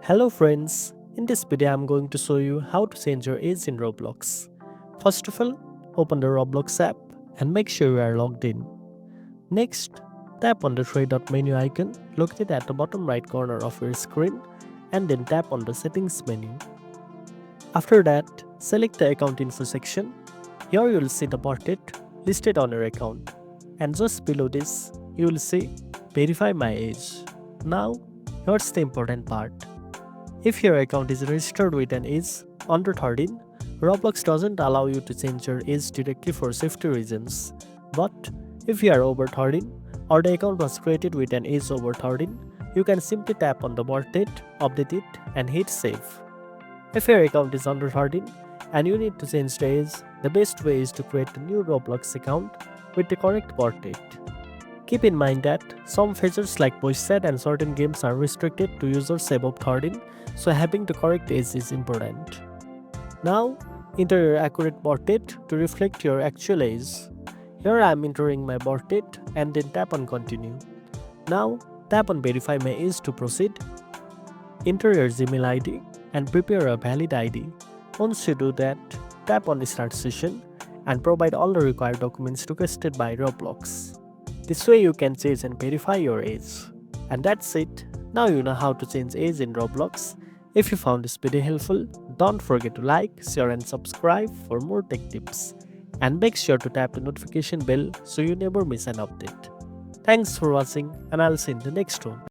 Hello friends, in this video I'm going to show you how to change your age in Roblox. First of all, open the Roblox app and make sure you are logged in. Next, tap on the three dot menu icon located at the bottom right corner of your screen and then tap on the settings menu. After that, select the account info section. Here you will see the birthdate listed on your account and just below this you will see verify my age. Now, here's the important part. If your account is registered with an age under 13, Roblox doesn't allow you to change your age directly for safety reasons. But if you are over 13 or the account was created with an age over 13, you can simply tap on the birth date, update it, and hit save. If your account is under 13 and you need to change the age, the best way is to create a new Roblox account with the correct birth date. Keep in mind that some features like voice chat and certain games are restricted to users above 13, so having the correct age is important. Now, enter your accurate birth date to reflect your actual age. Here I am entering my birth date and then tap on continue. Now, tap on verify my age to proceed. Enter your Gmail ID and prepare a valid ID. Once you do that, tap on start session and provide all the required documents requested by Roblox. This way you can change and verify your age. And that's it. Now you know how to change age in Roblox. If you found this video helpful, don't forget to like, share and subscribe for more tech tips. And make sure to tap the notification bell so you never miss an update. Thanks for watching and I'll see you in the next one.